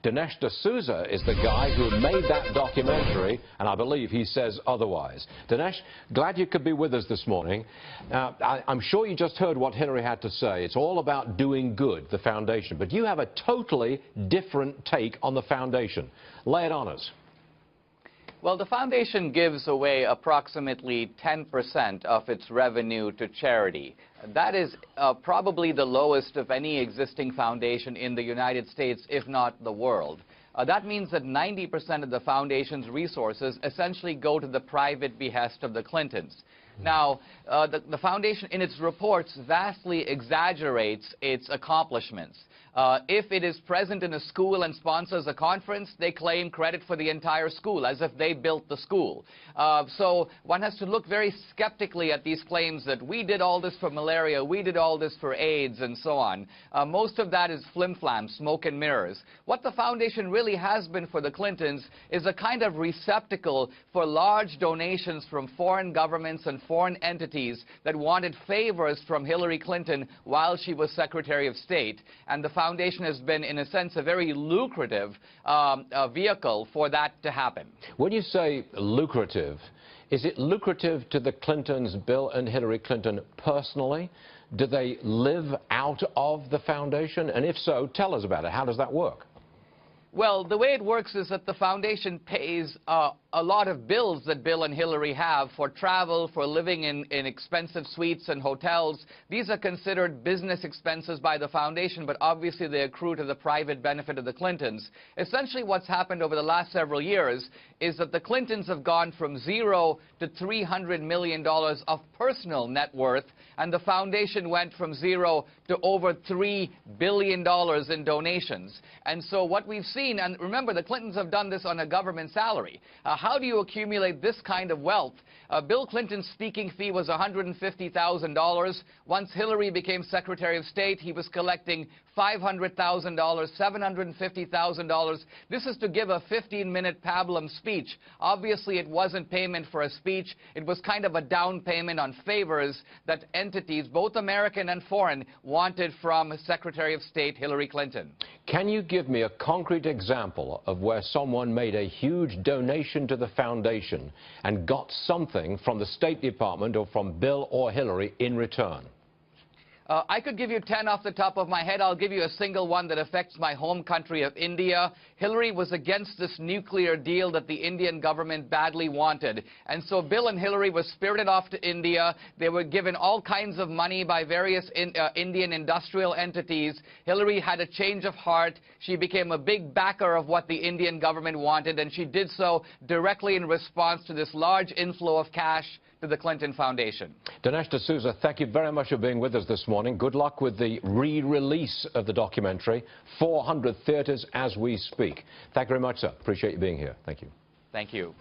Dinesh D'Souza is the guy who made that documentary, and I believe he says otherwise. Dinesh, glad you could be with us this morning. I'm sure you just heard what Hillary had to say. It's all about doing good, the foundation. But you have a totally different take on the foundation. Lay it on us. Well, the foundation gives away approximately 10% of its revenue to charity. That is probably the lowest of any existing foundation in the United States, if not the world. That means that 90% of the foundation's resources essentially go to the private behest of the Clintons. Now, the foundation in its reports vastly exaggerates its accomplishments. If it is present in a school and sponsors a conference, they claim credit for the entire school, as if they built the school. So one has to look very skeptically at these claims that we did all this for malaria, we did all this for AIDS, and so on. Most of that is flim-flam, smoke and mirrors. What the foundation really has been for the Clintons is a kind of receptacle for large donations from foreign governments and foreign entities that wanted favors from Hillary Clinton while she was Secretary of State. And the foundation has been, in a sense, a very lucrative vehicle for that to happen. When you say lucrative, is it lucrative to the Clintons, Bill and Hillary Clinton, personally? Do they live out of the foundation? And if so, tell us about it. How does that work? Well, the way it works is that the foundation pays a lot of bills that Bill and Hillary have for travel, for living in expensive suites and hotels. These are considered business expenses by the foundation, but obviously they accrue to the private benefit of the Clintons. Essentially what's happened over the last several years is that the Clintons have gone from $0 to $300 million of personal net worth, and the foundation went from $0 to over $3 billion in donations. And so what we've seen, and remember, the Clintons have done this on a government salary. How do you accumulate this kind of wealth? Bill Clinton's speaking fee was $150,000. Once Hillary became Secretary of State, he was collecting $500,000, $750,000. This is to give a 15-minute pablum speech. Obviously, it wasn't payment for a speech. It was kind of a down payment on favors that entities, both American and foreign, wanted from Secretary of State Hillary Clinton. Can you give me a concrete example of where someone made a huge donation to the foundation and got something from the State Department or from Bill or Hillary in return? I could give you 10 off the top of my head. I'll give you a single one that affects my home country of India. Hillary was against this nuclear deal that the Indian government badly wanted. And so Bill and Hillary were spirited off to India. They were given all kinds of money by various Indian industrial entities. Hillary had a change of heart. She became a big backer of what the Indian government wanted, and she did so directly in response to this large inflow of cash to the Clinton Foundation. Dinesh D'Souza, thank you very much for being with us this morning. Good luck with the re-release of the documentary. 400 theaters as we speak. Thank you very much, sir. Appreciate you being here. Thank you. Thank you.